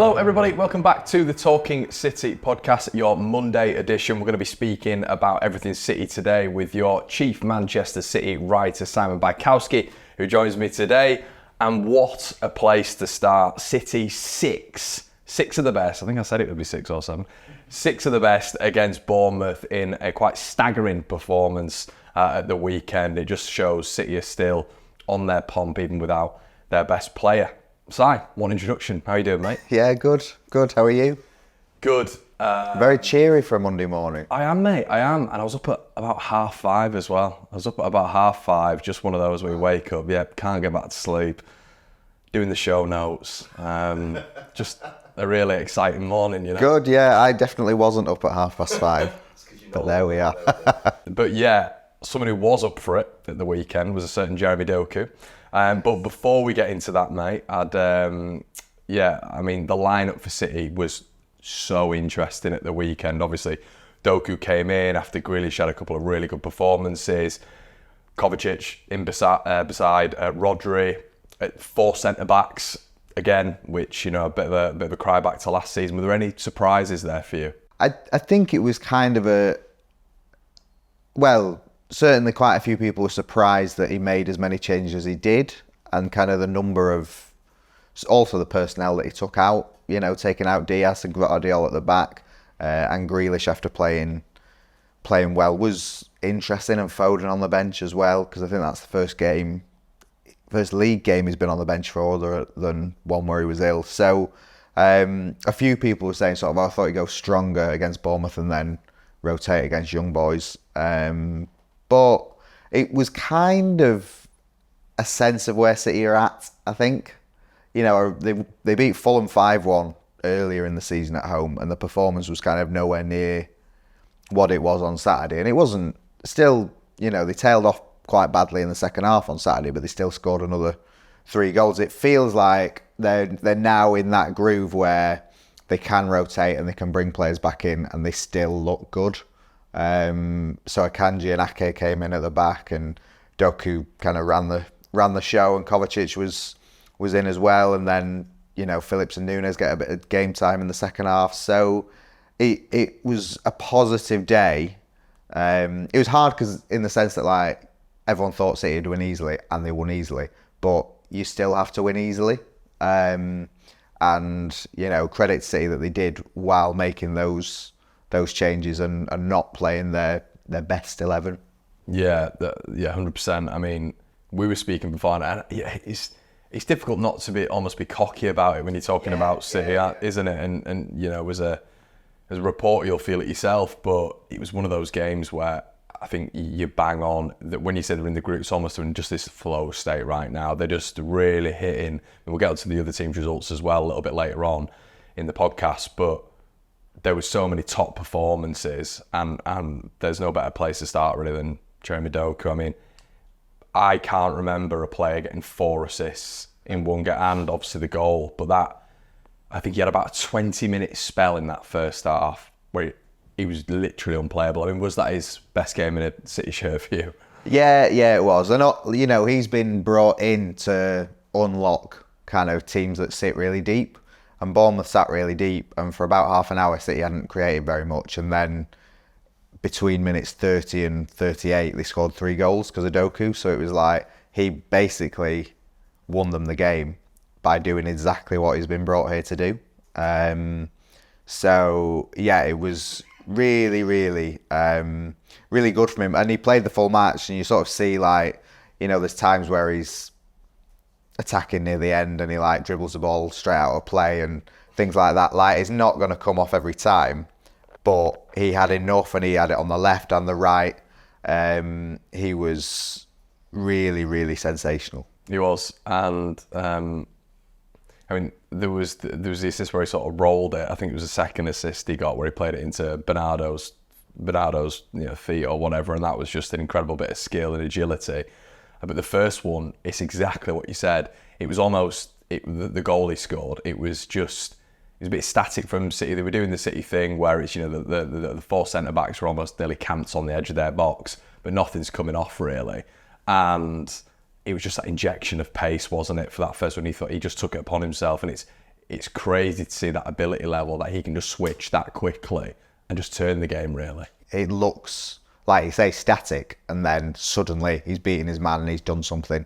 Hello everybody, welcome back to the Talking City podcast, your Monday edition. We're going to be speaking about everything City today with your chief Manchester City writer, Simon Bajkowski, who joins me today. And what a place to start. City six of the best. I think I said it would be 6 or 7. 6 of the best against Bournemouth in a quite staggering performance at the weekend. It just shows City are still on their pomp even without their best player. Si, one introduction. How are you doing, mate? Yeah, good. How are you? Good. Very cheery for a Monday morning. I am, mate. I am. And I was up at about 5:30 as well. I was up at about 5:30, just one of those where you wake up, can't get back to sleep, doing the show notes. Just a really exciting morning, you know. Good, yeah. I definitely wasn't up at 5:30, but there we are. But yeah, someone who was up for it at the weekend was a certain Jeremy Doku. But before we get into that, mate, the lineup for City was so interesting at the weekend. Obviously, Doku came in after Grealish had a couple of really good performances. Kovacic in beside Rodri, 4 centre-backs again, which, you know, a bit of a cry back to last season. Were there any surprises there for you? I think it was kind of certainly quite a few people were surprised that he made as many changes as he did, and kind of the number of, also the personnel that he took out, you know, taking out Diaz and Guardiola at the back, and Grealish after playing well was interesting, and Foden on the bench as well, because I think that's the first league game he's been on the bench for other than one where he was ill. So a few people were saying sort of, I thought he'd go stronger against Bournemouth and then rotate against young boys. But it was kind of a sense of where City are at, I think. You know, they beat Fulham 5-1 earlier in the season at home, and the performance was kind of nowhere near what it was on Saturday. And it wasn't still, you know, they tailed off quite badly in the second half on Saturday, but they still scored another 3 goals. It feels like they're now in that groove where they can rotate and they can bring players back in and they still look good. So Akanji and Ake came in at the back, and Doku kind of ran the show, and Kovacic was in as well, and then, you know, Phillips and Nunes get a bit of game time in the second half. So it was a positive day. It was hard because in the sense that, like, everyone thought City would win easily, and they won easily, but you still have to win easily. And, you know, credit to City that they did while making those changes and not playing their best 11. Yeah, 100%. I mean, we were speaking before, and it's difficult not to almost be cocky about it when you're talking about City, isn't it? And you know, as a reporter, you'll feel it yourself, but it was one of those games where I think you bang on that when you said they're in the group, it's almost in just this flow state right now. They're just really hitting, and we'll get to the other team's results as well a little bit later on in the podcast, but there were so many top performances, and there's no better place to start really than Jeremy Doku. I mean, I can't remember a player getting 4 assists in one game, and obviously the goal, but I think he had about a 20-minute spell in that first half where he was literally unplayable. I mean, was that his best game in a City shirt for you? Yeah, it was. And, you know, he's been brought in to unlock kind of teams that sit really deep. And Bournemouth sat really deep, and for about half an hour, City hadn't created very much. And then between minutes 30 and 38, they scored 3 goals because of Doku. So it was like he basically won them the game by doing exactly what he's been brought here to do. So yeah, it was really, really, really good from him. And he played the full match, and you sort of see, like, you know, there's times where he's attacking near the end and he like dribbles the ball straight out of play and things like that. Like, it's not going to come off every time, but he had enough, and he had it on the left and the right. He was really, really sensational. He was, and I mean, there was the assist where he sort of rolled it. I think it was the second assist he got where he played it into Bernardo's feet or whatever, and that was just an incredible bit of skill and agility. But the first one, it's exactly what you said. It was almost the goal he scored. It was a bit static from City. They were doing the City thing where it's, you know, the 4 centre backs were almost nearly camped on the edge of their box, but nothing's coming off really. And it was just that injection of pace, wasn't it, for that first one? He thought he just took it upon himself, and it's crazy to see that ability level that he can just switch that quickly and just turn the game, really. It looks, like you say, static, and then suddenly he's beating his man and he's done something.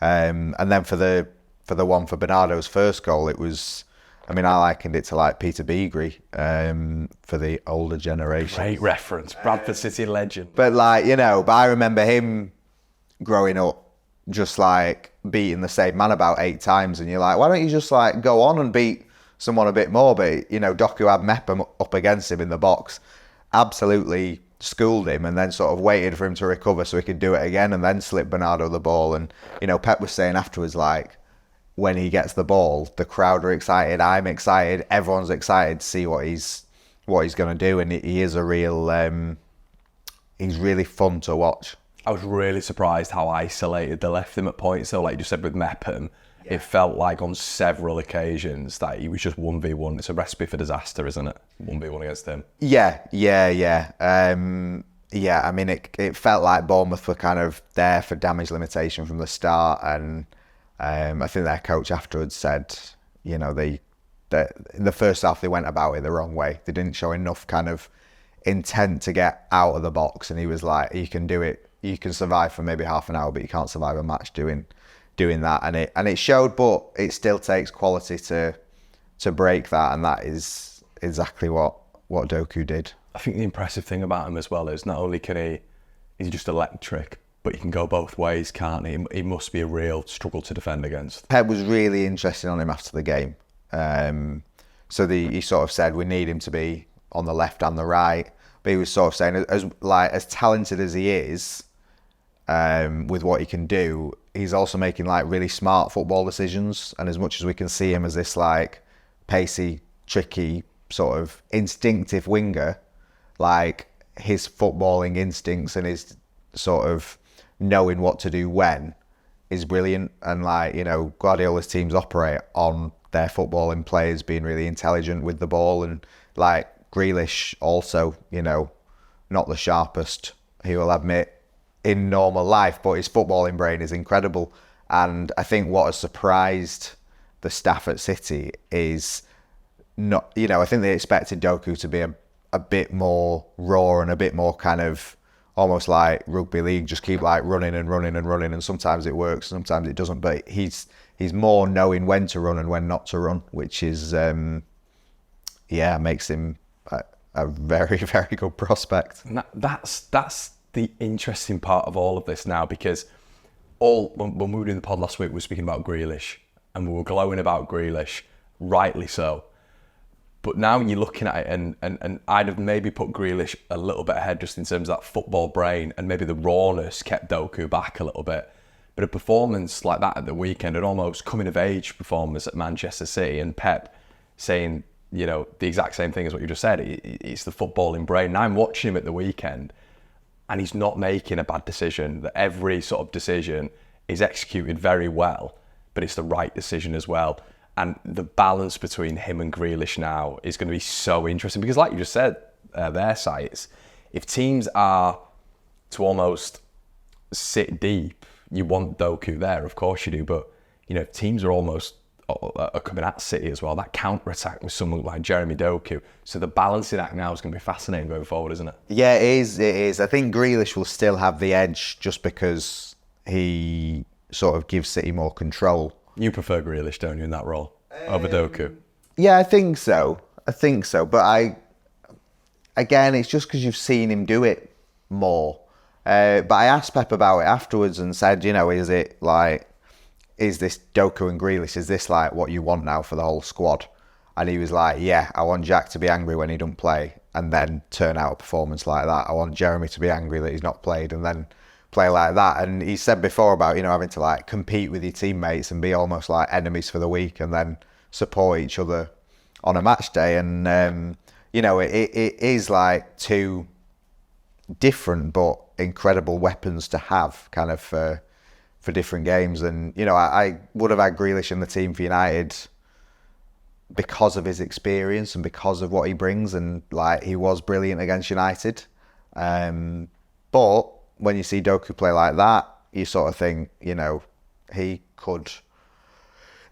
And then for the one for Bernardo's first goal, it was, I mean, I likened it to like Peter Beagrie for the older generation. Great reference, Bradford City legend. But like, you know, but I remember him growing up just like beating the same man about 8 times, and you're like, why don't you just like go on and beat someone a bit more? But, you know, Doku had Mepham up against him in the box, absolutely schooled him, and then sort of waited for him to recover so he could do it again, and then slip Bernardo the ball. And, you know, Pep was saying afterwards, like, when he gets the ball, the crowd are excited, I'm excited, everyone's excited to see what he's going to do, and he is a real, he's really fun to watch. I was really surprised how isolated they left him at points. So, like you just said with Mepham, it felt like on several occasions that he was just 1v1. It's a recipe for disaster, isn't it? 1v1 against him. Yeah. I mean, it felt like Bournemouth were kind of there for damage limitation from the start, and I think their coach afterwards said, you know, in the first half they went about it the wrong way. They didn't show enough kind of intent to get out of the box, and he was like, you can do it. You can survive for maybe half an hour, but you can't survive a match doing that. And it showed, but it still takes quality to break that, and that is exactly what Doku did. I think the impressive thing about him as well is not only he's just electric, but he can go both ways, can't he? He must be a real struggle to defend against. Pep was really interested on him after the game. He sort of said we need him to be on the left and the right, but he was sort of saying as talented as he is, with what he can do, he's also making like really smart football decisions. And as much as we can see him as this like pacey, tricky, sort of instinctive winger, like his footballing instincts and his sort of knowing what to do when is brilliant. And like, you know, Guardiola's teams operate on their footballing players being really intelligent with the ball, and like Grealish also, you know, not the sharpest, he will admit, in normal life, but his footballing brain is incredible. And I think what has surprised the staff at City is not, you know, I think they expected Doku to be a bit more raw and a bit more kind of almost like rugby league, just keep like running, and sometimes it works, sometimes it doesn't. But he's more knowing when to run and when not to run, which is makes him a very, very good prospect. And that's the interesting part of all of this now, because when we were doing the pod last week, we were speaking about Grealish, and we were glowing about Grealish, rightly so. But now you're looking at it, and I'd have maybe put Grealish a little bit ahead just in terms of that football brain, and maybe the rawness kept Doku back a little bit. But a performance like that at the weekend, an almost coming-of-age performance at Manchester City, and Pep saying, you know, the exact same thing as what you just said, it's the footballing brain. Now I'm watching him at the weekend, and he's not making a bad decision. That every sort of decision is executed very well, but it's the right decision as well. And the balance between him and Grealish now is going to be so interesting, because like you just said, their sites, if teams are to almost sit deep, you want Doku there, of course you do. But, you know, if teams are almost are coming at City as well, that counter-attack with someone like Jeremy Doku. So the balancing act now is going to be fascinating going forward, isn't it? Yeah, it is. I think Grealish will still have the edge just because he sort of gives City more control. You prefer Grealish, don't you, in that role, over Doku? Yeah, I think so. But again, it's just because you've seen him do it more. But I asked Pep about it afterwards and said, you know, is this Doku and Grealish, is this like what you want now for the whole squad? And he was like, yeah, I want Jack to be angry when he don't play and then turn out a performance like that. I want Jeremy to be angry that he's not played and then play like that. And he said before about, you know, having to like compete with your teammates and be almost like enemies for the week and then support each other on a match day. And, you know, it is like two different but incredible weapons to have kind of for different games. And, you know, I would have had Grealish in the team for United because of his experience and because of what he brings, and like he was brilliant against United. But when you see Doku play like that, you sort of think, you know, he could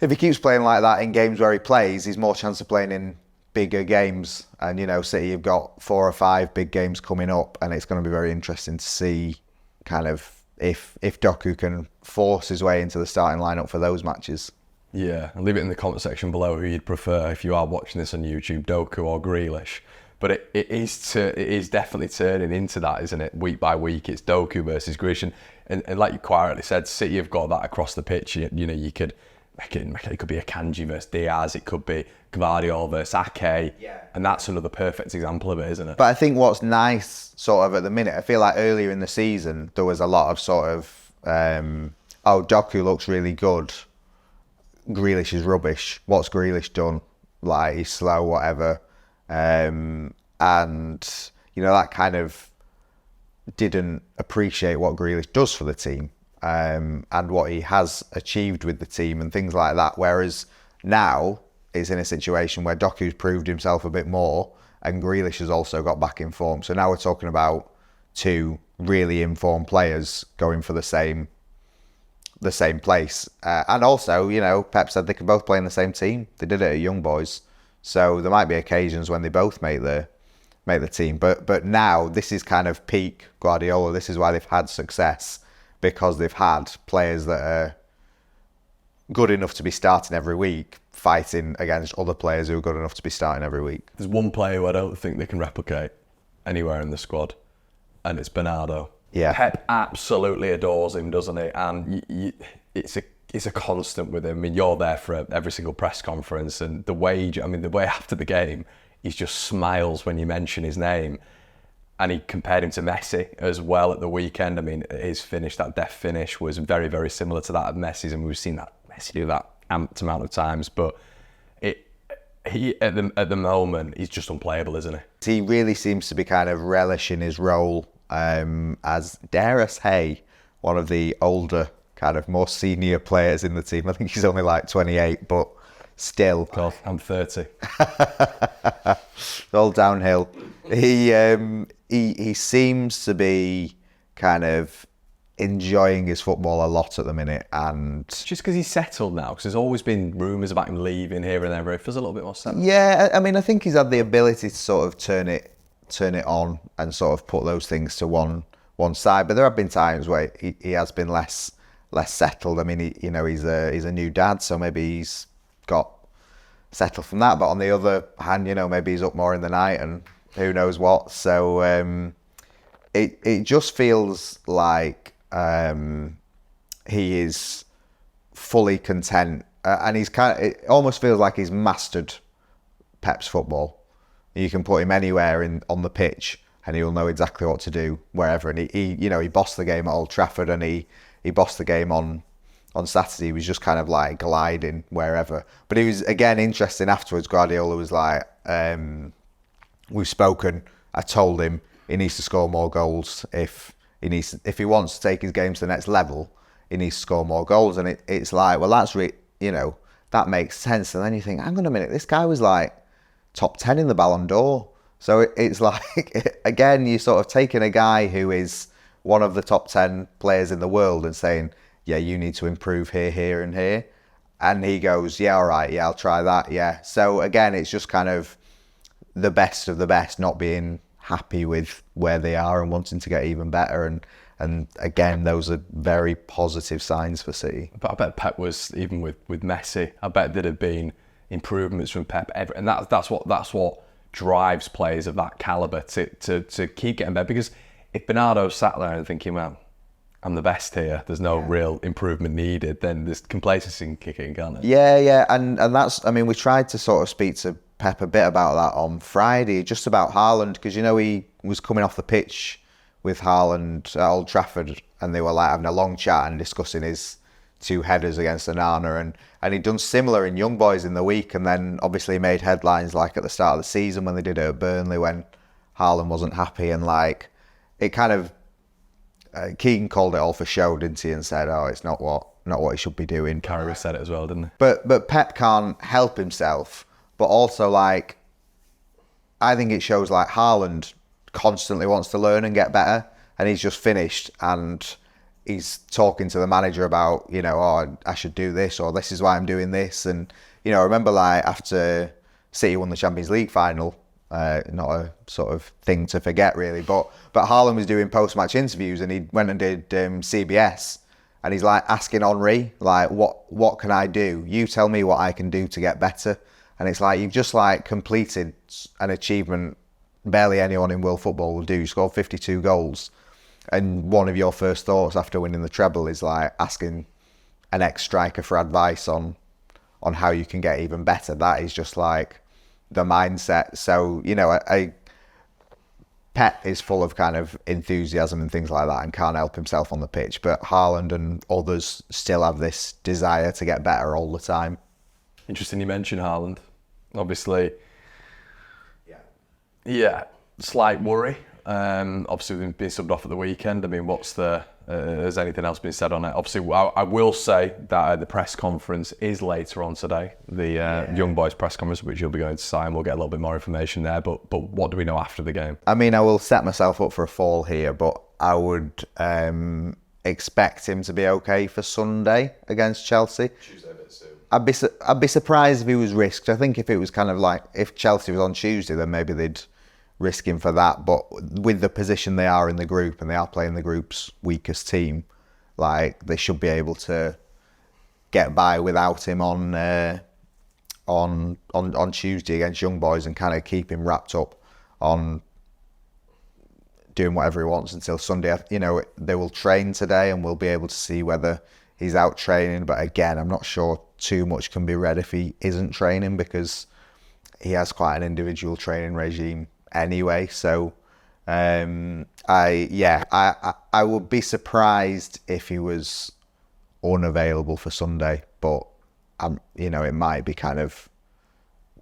if he keeps playing like that in games where he plays, he's more chance of playing in bigger games. And, you know, City have got 4 or 5 big games coming up, and it's going to be very interesting to see kind of if Doku can force his way into the starting lineup for those matches. Yeah, and leave it in the comment section below who you'd prefer if you are watching this on YouTube, Doku or Grealish. But it is definitely turning into that, isn't it? Week by week, it's Doku versus Grealish. And like you quite rightly said, City have got that across the pitch. You know, you could make it could be a Kanji versus Diaz, it could be Gvardiol versus Ake, and that's another perfect example of it, isn't it? But I think what's nice, sort of at the minute, I feel like earlier in the season there was a lot of sort of, Doku looks really good, Grealish is rubbish. What's Grealish done? Like, he's slow, whatever. And you know, that kind of didn't appreciate what Grealish does for the team, and what he has achieved with the team and things like that. Whereas now he's in a situation where Doku's proved himself a bit more, and Grealish has also got back in form. So now we're talking about 2 really informed players going for the same place. And also, you know, Pep said they could both play in the same team. They did it at Young Boys. So there might be occasions when they both make the team. But now this is kind of peak Guardiola. This is why they've had success, because they've had players that are good enough to be starting every week, fighting against other players who are good enough to be starting every week. There's one player who I don't think they can replicate anywhere in the squad, and it's Bernardo. Yeah. Pep absolutely adores him, doesn't he? And it's a constant with him. I mean, you're there for every single press conference, and the way after the game, he just smiles when you mention his name. And he compared him to Messi as well at the weekend. I mean, his finish, that death finish, was very, very similar to that of Messi's, and we've seen that Messi do that amped amount of times. But he at the moment, he's just unplayable, isn't he? He really seems to be kind of relishing his role as, dare I say, one of the older, kind of more senior players in the team. I think he's only like 28, but still. God, I'm 30. It's all downhill. He seems to be kind of enjoying his football a lot at the minute, and just because he's settled now, because there's always been rumours about him leaving here and there, but it feels a little bit more settled. Yeah, I mean, I think he's had the ability to sort of turn it on and sort of put those things to one side. But there have been times where he has been less settled. I mean, he's a new dad, so maybe he's got settled from that. But on the other hand, you know, maybe he's up more in the night and who knows what. So it just feels like he is fully content, and it almost feels like he's mastered Pep's football. You can put him anywhere on the pitch, and he'll know exactly what to do wherever. And he bossed the game at Old Trafford, and he bossed the game on Saturday. He was just kind of like gliding wherever. But it was, again, interesting afterwards. Guardiola was like, we've spoken. I told him he needs to score more goals. If he wants to take his game to the next level, he needs to score more goals. And it's like, well, that makes sense. And then you think, hang on a minute, this guy was like top 10 in the Ballon d'Or. So it's like, again, you're sort of taking a guy who is one of the top 10 players in the world and saying, yeah, you need to improve here, here and here. And he goes, yeah, all right, yeah, I'll try that, yeah. So again, it's just kind of the best of the best, not being happy with where they are and wanting to get even better. And again, those are very positive signs for City. But I bet Pep was, even with Messi, I bet there'd have been improvements from Pep, and that's what drives players of that calibre to keep getting better. Because if Bernardo sat there and thinking, well, I'm the best here, there's no real improvement needed, then there's complacency can kick in, can't it? Yeah, and that's, I mean, we tried to sort of speak to Pep a bit about that on Friday, just about Haaland, because, you know, he was coming off the pitch with Haaland at Old Trafford, and they were like having a long chat and discussing his 2 headers against Onana, and he'd done similar in Young Boys in the week, and then obviously made headlines like at the start of the season when they did it at Burnley, when Haaland wasn't happy, and like it kind of Keegan called it all for show, didn't he, and said, oh, it's not what he should be doing. Carragher said it as well, didn't he? But Pep can't help himself, but also like I think it shows like Haaland constantly wants to learn and get better, and he's just finished, and he's talking to the manager about, oh, I should do this, or this is why I'm doing this. And, I remember like after City won the Champions League final, not a sort of thing to forget really, but Haaland was doing post-match interviews, and he went and did CBS, and he's like asking Henry, like, what can I do? You tell me what I can do to get better. And it's like, you've just like completed an achievement barely anyone in world football will do. You scored 52 goals. And one of your first thoughts after winning the treble is like asking an ex-striker for advice on how you can get even better. That is just like the mindset. So, Pep is full of kind of enthusiasm and things like that and can't help himself on the pitch. But Haaland and others still have this desire to get better all the time. Interesting you mentioned Haaland. Obviously, yeah, slight worry. Obviously, we've been subbed off at the weekend. I mean, has anything else been said on it? Obviously, I will say that the press conference is later on today. The young boys press conference, which you'll be going to sign. We'll get a little bit more information there. But what do we know after the game? I mean, I will set myself up for a fall here, but I would expect him to be okay for Sunday against Chelsea. Tuesday a bit soon. I'd be surprised if he was risked. I think if it was kind of like, if Chelsea was on Tuesday, then maybe they'd risk him for that. But with the position they are in the group, and they are playing the group's weakest team, like, they should be able to get by without him on Tuesday against Young Boys, and kind of keep him wrapped up on doing whatever he wants until Sunday. They will train today, and we'll be able to see whether he's out training. But again, I'm not sure too much can be read if he isn't training, because he has quite an individual training regime anyway. So I would be surprised if he was unavailable for Sunday, but it might be kind of,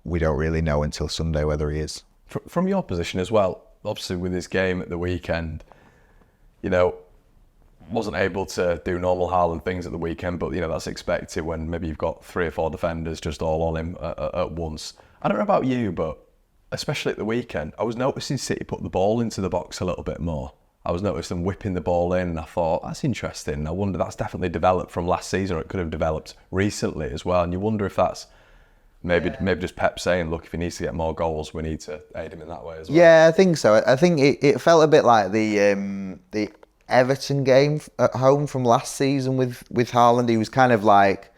we don't really know until Sunday whether he is. From your position as well, obviously with this game at the weekend, wasn't able to do normal Haaland things at the weekend, but that's expected when maybe you've got 3 or 4 defenders just all on him at once. I don't know about you, but especially at the weekend, I was noticing City put the ball into the box a little bit more. I was noticing them whipping the ball in, and I thought, that's interesting. I wonder, that's definitely developed from last season, or it could have developed recently as well. And you wonder if that's maybe just Pep saying, look, if he needs to get more goals, we need to aid him in that way as well. Yeah, I think so. I think it felt a bit like the Everton game at home from last season with Haaland. He was kind of like,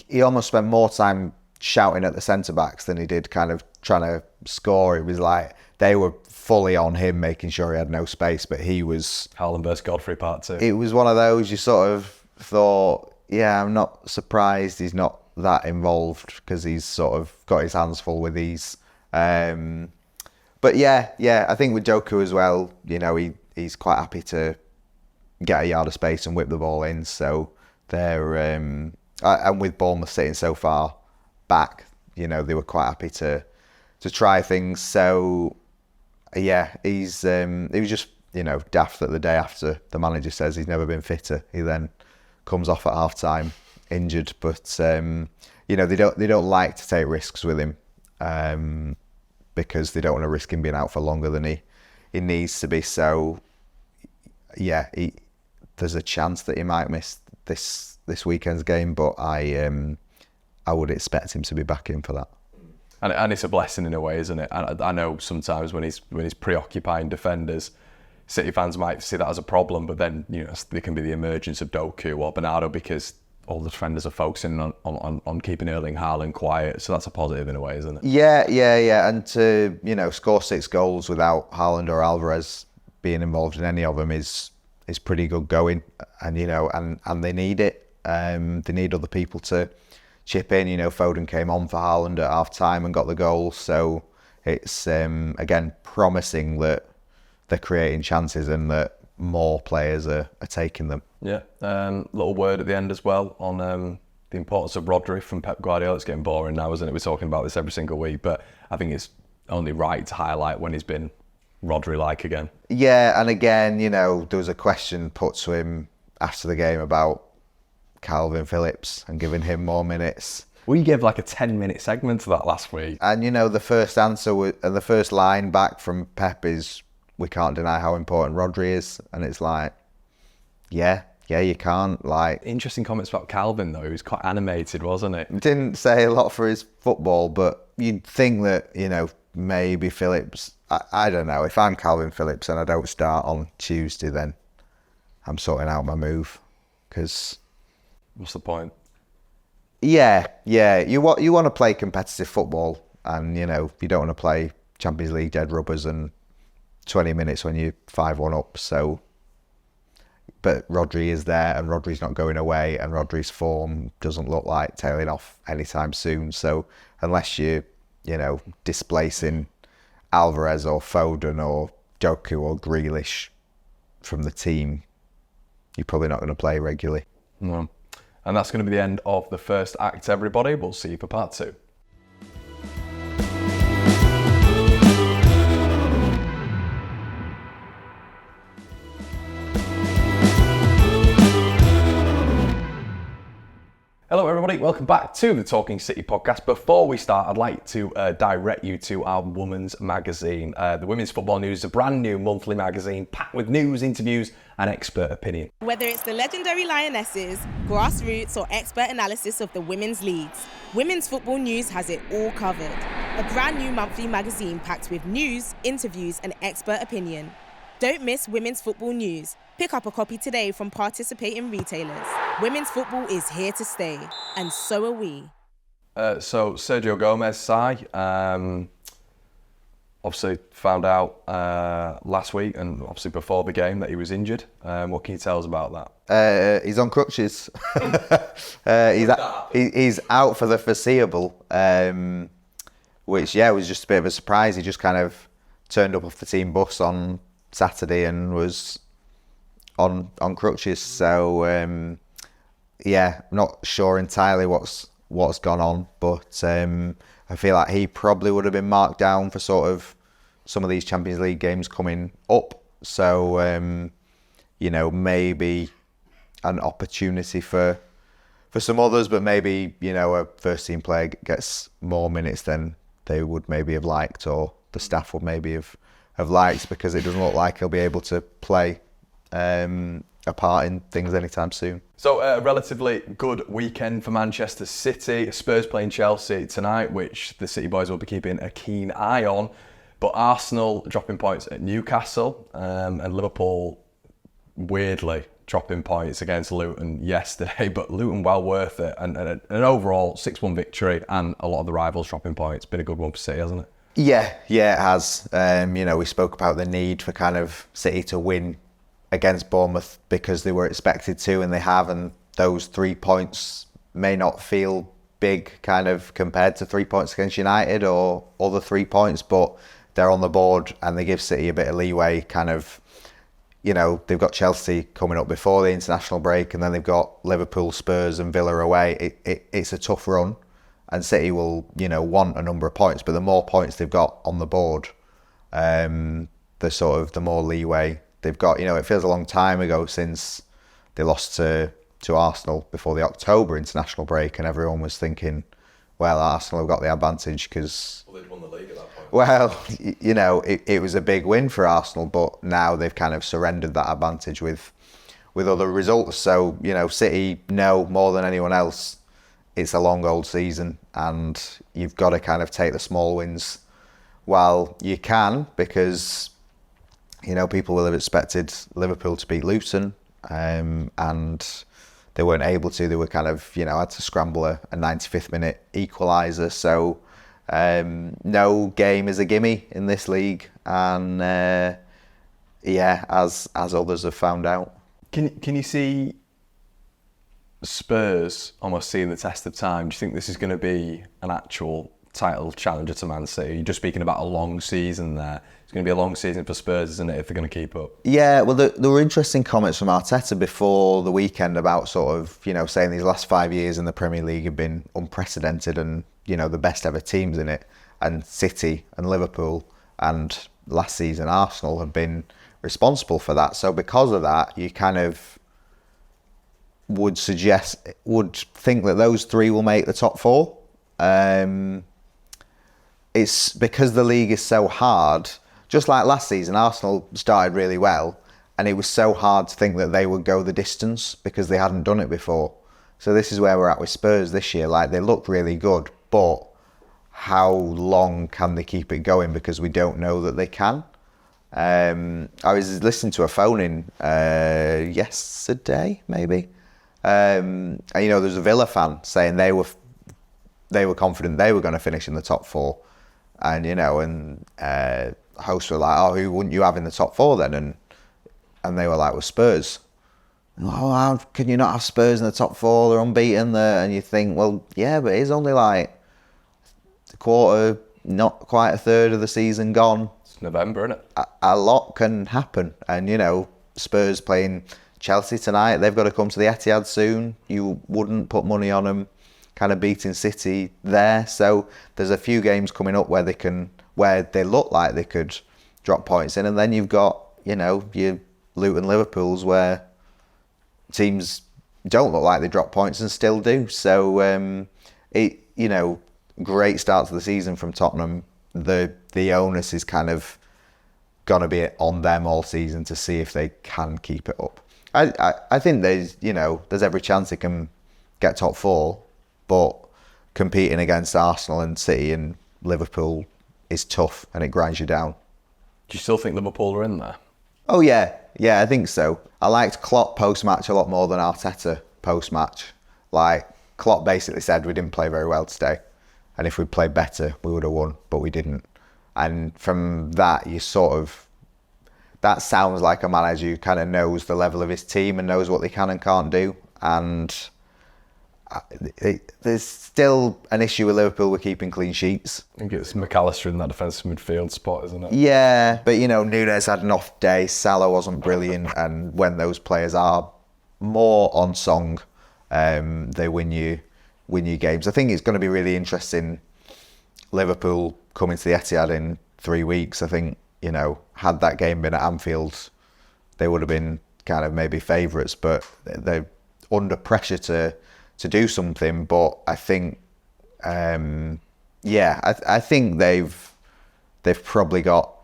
he almost spent more time shouting at the centre-backs than he did kind of trying to score. It was like they were fully on him, making sure he had no space, but he was... Haaland versus Godfrey part 2. It was one of those you sort of thought, yeah, I'm not surprised he's not that involved, because he's sort of got his hands full with these. But yeah, I think with Doku as well, he's quite happy to get a yard of space and whip the ball in. So they're... and with Bournemouth sitting so far back, they were quite happy to try things. So yeah, he was just daft that the day after the manager says he's never been fitter, he then comes off at half time injured. But they don't like to take risks with him, because they don't want to risk him being out for longer than he needs to be. So yeah, there's a chance that he might miss this weekend's game, but I would expect him to be back in for that. And it's a blessing in a way, isn't it? I know sometimes when he's preoccupying defenders, City fans might see that as a problem, but then there can be the emergence of Doku or Bernardo, because all the defenders are focusing on keeping Erling Haaland quiet. So that's a positive in a way, isn't it? Yeah. And to score 6 goals without Haaland or Alvarez being involved in any of them is pretty good going. And and they need it. They need other people to chip in. Foden came on for Haaland at half time and got the goal. So it's again promising that they're creating chances and that more players are taking them. Yeah. Little word at the end as well on the importance of Rodri from Pep Guardiola. It's getting boring now, isn't it? We're talking about this every single week, but I think it's only right to highlight when he's been Rodri-like again. Yeah, and again, there was a question put to him after the game about Kalvin Phillips and giving him more minutes. We gave like a 10-minute segment to that last week. And the first answer and the first line back from Pep is, we can't deny how important Rodri is. And it's like, yeah, you can't. Like, Interesting comments about Kalvin though. He was quite animated, wasn't he? didn't say a lot for his football, but you'd think that, maybe Phillips. I don't know. If I'm Kalvin Phillips and I don't start on Tuesday, then I'm sorting out my move. Because what's the point? Yeah. You want to play competitive football, and you don't want to play Champions League dead rubbers and 20 minutes when you're 5-1 up. So, but Rodri is there, and Rodri's not going away, and Rodri's form doesn't look like tailing off anytime soon. So, unless you're displacing Alvarez or Foden or Doku or Grealish from the team, you're probably not going to play regularly. No. And that's going to be the end of the first act, everybody. We'll see you for part 2. Hello everybody, welcome back to the Talking City podcast. Before we start, I'd like to direct you to our women's magazine. The Women's Football News is a brand new monthly magazine packed with news, interviews and expert opinion. Whether it's the legendary Lionesses, grassroots or expert analysis of the women's leagues, Women's Football News has it all covered. A brand new monthly magazine packed with news, interviews and expert opinion. Don't miss Women's Football News. Pick up a copy today from participating retailers. Women's football is here to stay, and so are we. So Sergio Gomez, obviously found out last week and obviously before the game that he was injured. What can you tell us about that? He's on crutches. He's out for the foreseeable, which was just a bit of a surprise. He just kind of turned up off the team bus on Saturday and was on crutches. So not sure entirely what's gone on, but I feel like he probably would have been marked down for sort of some of these Champions League games coming up. So maybe an opportunity for some others, but maybe a first team player gets more minutes than they would maybe have liked, or the staff would maybe have liked, because it doesn't look like he'll be able to play a part in things anytime soon. So a relatively good weekend for Manchester City. Spurs playing Chelsea tonight, which the City boys will be keeping a keen eye on. But Arsenal dropping points at Newcastle, and Liverpool weirdly dropping points against Luton yesterday, but Luton well worth it, and an overall 6-1 victory, and a lot of the rivals dropping points. Been a good one for City, hasn't it? Yeah, it has. We spoke about the need for kind of City to win against Bournemouth because they were expected to, and they have, and those 3 points may not feel big kind of compared to 3 points against United or other 3 points, but they're on the board and they give City a bit of leeway. Kind of, they've got Chelsea coming up before the international break, and then they've got Liverpool, Spurs and Villa away. It's a tough run, and City will want a number of points, but the more points they've got on the board, the more leeway they've got. It feels a long time ago since they lost to Arsenal before the October international break, and everyone was thinking, well, Arsenal have got the advantage because... Well, they'd won the league at that point. Well, it was a big win for Arsenal, but now they've kind of surrendered that advantage with other results. So, City know more than anyone else it's a long old season, and you've got to kind of take the small wins while you can, because people will have expected Liverpool to beat Luton, and they weren't able to. They were kind of, had to scramble a 95th minute equaliser. So no game is a gimme in this league, and as others have found out. Can you see Spurs almost seeing the test of time? Do you think this is going to be an actual title challenger to Man City? You're just speaking about a long season there. It's going to be a long season for Spurs, isn't it, if they're going to keep up? Yeah, well, there were interesting comments from Arteta before the weekend about sort of, saying these last 5 years in the Premier League have been unprecedented, and, the best ever teams in it. And City and Liverpool and last season Arsenal have been responsible for that. So because of that, you kind of would think that those three will make the top four. It's because the league is so hard. Just like last season, Arsenal started really well, and it was so hard to think that they would go the distance because they hadn't done it before. So this is where we're at with Spurs this year. Like, they look really good, but how long can they keep it going? Because we don't know that they can. I was listening to a phone-in yesterday, maybe. And, you know, there's a Villa fan saying they were confident they were going to finish in the top four. And, you know, and hosts were like, oh, who wouldn't you have in the top four then? And they were like, well, Spurs. Oh, how can you not have Spurs in the top four? They're unbeaten there. And you think, well, yeah, but it's only like a quarter, not quite a third of the season gone. It's November, isn't it? A lot can happen. And, you know, Spurs playing Chelsea tonight. They've got to come to the Etihad soon. You wouldn't put money on them kind of beating City there. So there's a few games coming up where they look like they could drop points in. And then you've got, you know, your Luton Liverpools where teams don't look like they drop points and still do. So, you know, great start to the season from Tottenham. The onus is kind of going to be on them all season to see if they can keep it up. I think there's every chance they can get top four, but competing against Arsenal and City and Liverpool is tough and it grinds you down. Do you still think Liverpool are in there? Oh yeah, I think so. I liked Klopp post-match a lot more than Arteta post-match. Like, Klopp basically said we didn't play very well today, and if we'd played better, we would have won, but we didn't. And from that, that sounds like a manager who kind of knows the level of his team and knows what they can and can't do. And there's still an issue with Liverpool with keeping clean sheets. I think it's McAllister in that defensive midfield spot, isn't it? Yeah, but, you know, Nunes had an off day, Salah wasn't brilliant, and when those players are more on song, they win you games. I think it's going to be really interesting, Liverpool coming to the Etihad in 3 weeks. I think, you know, had that game been at Anfield, they would have been kind of maybe favourites, but they're under pressure to do something. But I think, I think they've probably got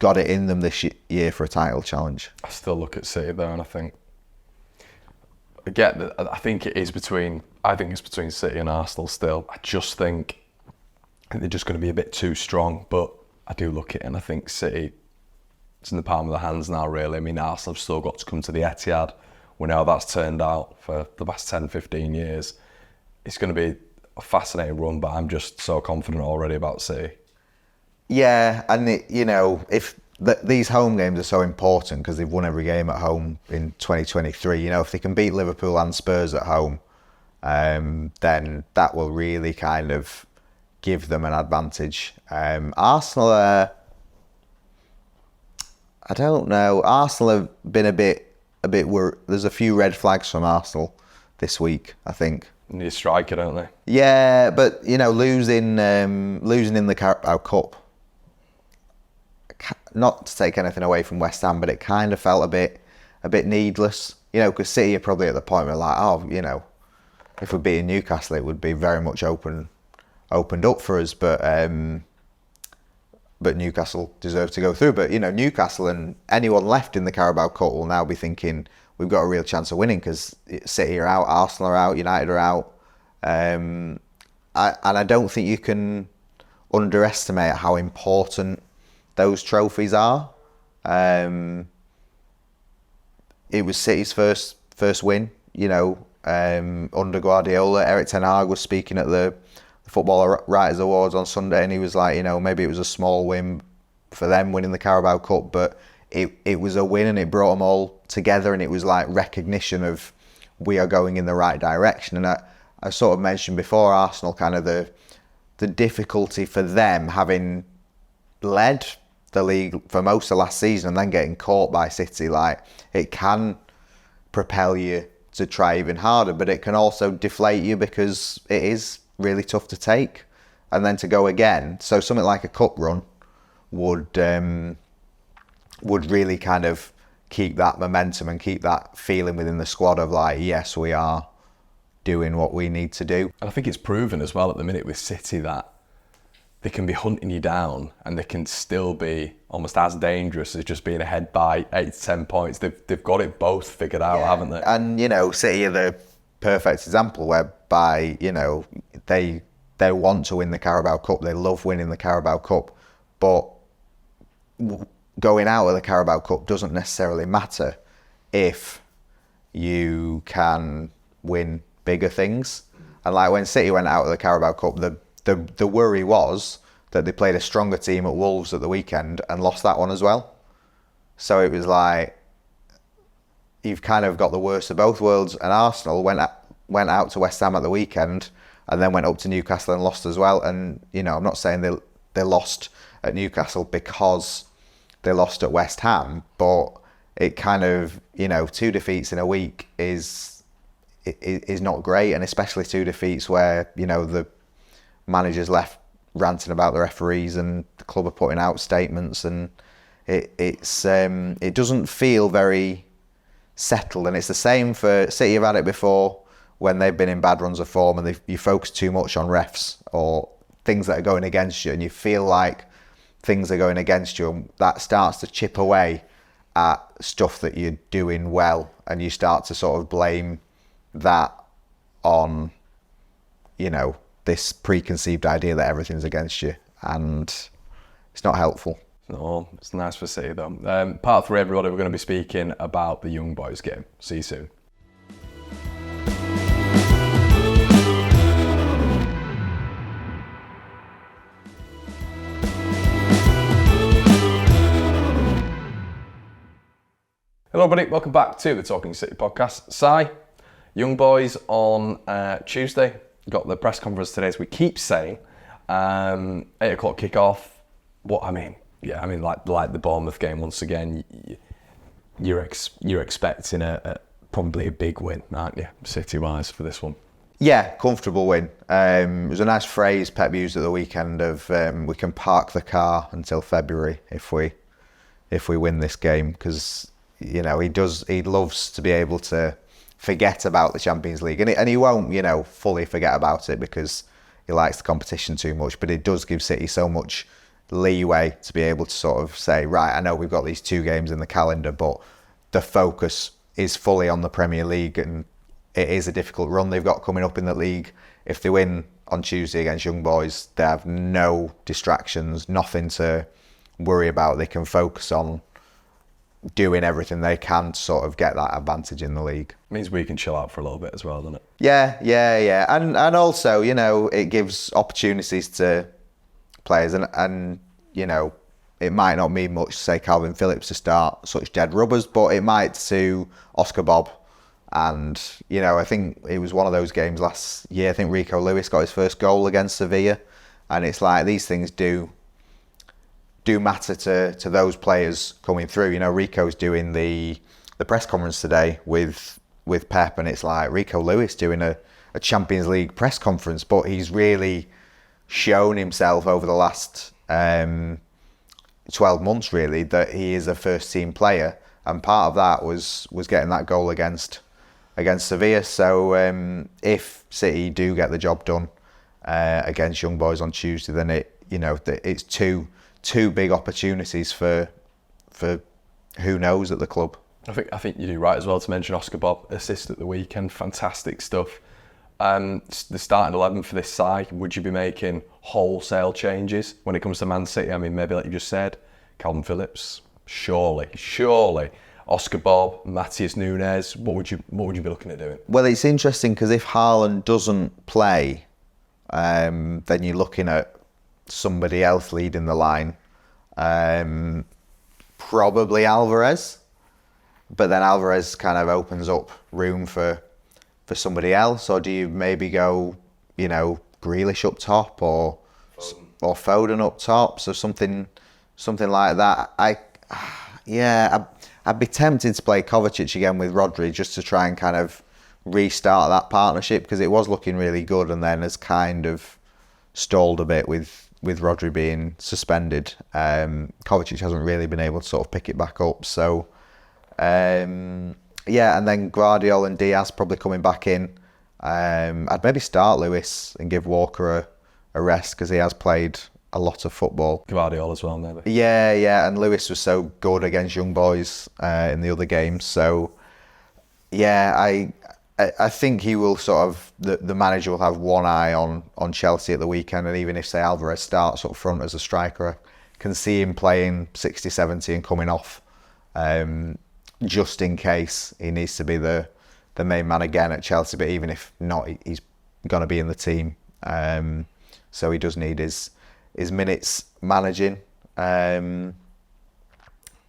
it in them this year for a title challenge. I still look at City though, and I think it's between City and Arsenal still. I think they're just going to be a bit too strong, but I do look at it and I think City, it's in the palm of their hands now, really. I mean, Arsenal have still got to come to the Etihad. We know how that's turned out for the last 10, 15 years. It's going to be a fascinating run, but I'm just so confident already about City. Yeah, and if these home games are so important because they've won every game at home in 2023, you know, if they can beat Liverpool and Spurs at home, then that will really kind of give them an advantage. Arsenal, I don't know. Arsenal have been a bit worried. There's a few red flags from Arsenal this week, I think. Need a striker, don't they? Yeah, but, you know, losing in the Carabao Cup, not to take anything away from West Ham, but it kind of felt a bit needless. You know, because City are probably at the point where like, oh, you know, if we're beating Newcastle, it would be very much opened up for us. But Newcastle deserve to go through. But, you know, Newcastle and anyone left in the Carabao Cup will now be thinking we've got a real chance of winning because City are out, Arsenal are out, United are out. And I don't think you can underestimate how important those trophies are. It was City's first win, you know, under Guardiola. Eric Ten Hag was speaking at the Footballer Writers Awards on Sunday, and he was like, you know, maybe it was a small win for them winning the Carabao Cup, but it was a win and it brought them all together, and it was like recognition of we are going in the right direction. And I sort of mentioned before Arsenal kind of the difficulty for them having led the league for most of last season and then getting caught by City. Like, it can propel you to try even harder, but it can also deflate you because it is really tough to take and then to go again. So something like a cup run would really kind of keep that momentum and keep that feeling within the squad of like, yes, we are doing what we need to do. And I think it's proven as well at the minute with City that they can be hunting you down, and they can still be almost as dangerous as just being ahead by 8 to 10 points. They've got it both figured out, haven't they? And City are the perfect example whereby they want to win the Carabao Cup. They love winning the Carabao Cup, but going out of the Carabao Cup doesn't necessarily matter if you can win bigger things. And like when City went out of the Carabao Cup, the worry was that they played a stronger team at Wolves at the weekend and lost that one as well. So it was like, you've kind of got the worst of both worlds. And Arsenal went out to West Ham at the weekend and then went up to Newcastle and lost as well. And, I'm not saying they lost at Newcastle because they lost at West Ham, but it kind of, 2 defeats in a week is not great. And especially 2 defeats where, the managers left ranting about the referees and the club are putting out statements, and it doesn't feel very settled. And it's the same for City. Have had it before when they've been in bad runs of form and you focus too much on refs or things that are going against you, and you feel like things are going against you, and that starts to chip away at stuff that you're doing well, and you start to sort of blame that on this preconceived idea that everything's against you, and it's not helpful. No, it's nice for City though. Part 3, everybody, we're going to be speaking about the Young Boys game. See you soon. Hello everybody, welcome back to the Talking City podcast. Si, Young Boys on Tuesday. Got the press conference today, as we keep saying. 8 o'clock kickoff. Like the Bournemouth game once again. You're expecting probably a big win, aren't you, City-wise, for this one? Yeah, comfortable win. It was a nice phrase Pep used at the weekend of we can park the car until February if we win this game, because he loves to be able to forget about the Champions League, and he won't, fully forget about it because he likes the competition too much. But it does give City so much leeway to be able to sort of say, right, I know we've got these 2 games in the calendar, but the focus is fully on the Premier League, and it is a difficult run they've got coming up in the league. If they win on Tuesday against Young Boys, they have no distractions, nothing to worry about. They can focus on doing everything they can to sort of get that advantage in the league. Means we can chill out for a little bit as well, doesn't it? Yeah. And also, it gives opportunities to players, and it might not mean much to say Kalvin Phillips to start such dead rubbers, but it might to Oscar Bob. And, I think it was one of those games last year. I think Rico Lewis got his first goal against Sevilla. And it's like these things do matter to those players coming through. Rico's doing the press conference today with Pep, and it's like Rico Lewis doing a Champions League press conference, but he's really shown himself over the last 12 months really that he is a first team player, and part of that was getting that goal against Sevilla. So if City do get the job done against Young Boys on Tuesday, then it's two big opportunities for who knows at the club. I think you do right as well to mention Oscar Bob, assist at the weekend, fantastic stuff. The starting 11 for this side, would you be making wholesale changes when it comes to Man City? I mean, maybe like you just said, Kalvin Phillips, surely. Oscar Bob, Matheus Nunes, what would you be looking at doing? Well, it's interesting because if Haaland doesn't play, then you're looking at somebody else leading the line. Probably Alvarez, but then Alvarez kind of opens up room for somebody else. Or do you maybe go, Grealish up top or Foden up top? So something like that. I'd be tempted to play Kovacic again with Rodri just to try and kind of restart that partnership, because it was looking really good and then has kind of stalled a bit with Rodri being suspended. Kovacic hasn't really been able to sort of pick it back up. So, and then Guardiola and Diaz probably coming back in. I'd maybe start Lewis and give Walker a rest, because he has played a lot of football. Guardiola as well, maybe. Yeah, and Lewis was so good against young boys in the other games. So, yeah, I think he will sort of, the manager will have one eye on Chelsea at the weekend, and even if, say, Alvarez starts up front as a striker, I can see him playing 60, 70 and coming off, just in case he needs to be the main man again at Chelsea. But even if not, he's going to be in the team. So he does need his minutes managing. And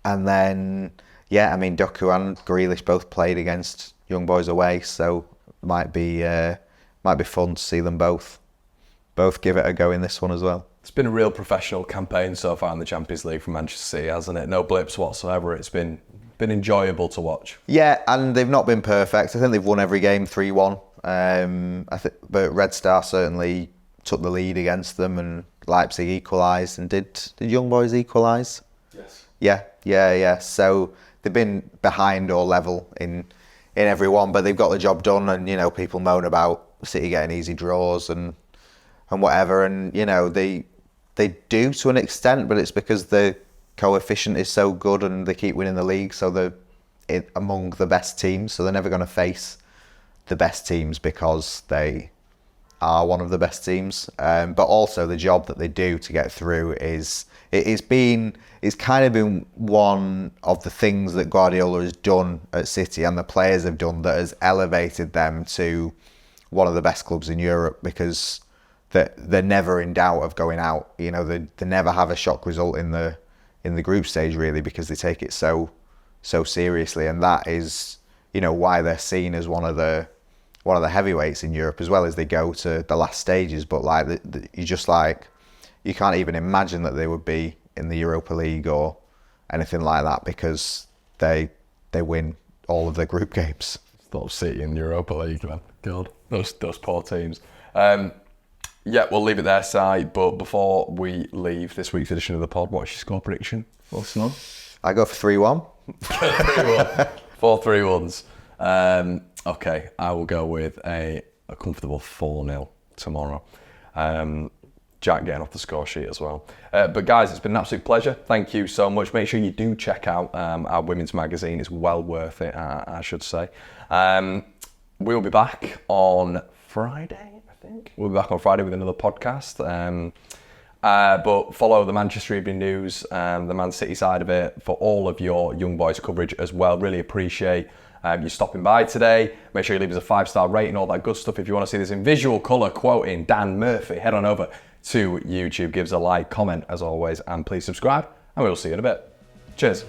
then, yeah, I mean, Doku and Grealish both played against young boys away, so might be fun to see them both give it a go in this one as well. It's been a real professional campaign so far in the Champions League for Manchester City, hasn't it? No blips whatsoever. It's been enjoyable to watch. Yeah, and they've not been perfect. I think they've won every game 3-1. But Red Star certainly took the lead against them, and Leipzig equalised. And did young boys equalise? Yes. Yeah. So they've been behind or level in every one, but they've got the job done. And you know, people moan about City getting easy draws and whatever, and you know they do to an extent, but it's because the coefficient is so good and they keep winning the league, so they're among the best teams. So they're never going to face the best teams because they are one of the best teams. But also the job that they do to get through it's kind of been one of the things that Guardiola has done at City and the players have done that has elevated them to one of the best clubs in Europe, because they're never in doubt of going out. You know, they never have a shock result in the group stage, really, because they take it so seriously, and that is, you know, why they're seen as one of the heavyweights in Europe, as well as they go to the last stages. But like, you can't even imagine that they would be in the Europa League or anything like that, because they win all of their group games. Thought City in the Europa League, man. God, those poor teams. Yeah, we'll leave it there, Si. But before we leave this week's edition of the pod, what's your score prediction? What's not? I go for 3-1. 3-1. 4-3-1s. Okay, I will go with a comfortable 4-0 tomorrow. Jack getting off the score sheet as well. But guys, it's been an absolute pleasure. Thank you so much. Make sure you do check out our women's magazine. It's well worth it, I should say. We'll be back on Friday, I think. We'll be back on Friday with another podcast. But follow the Manchester Evening News, the Man City side of it, for all of your young boys coverage as well. Really appreciate you stopping by today. Make sure you leave us a 5-star rating, all that good stuff. If you want to see this in visual colour, quoting Dan Murphy, head on over to YouTube, give us a like, comment as always, and please subscribe, and we'll see you in a bit. Cheers.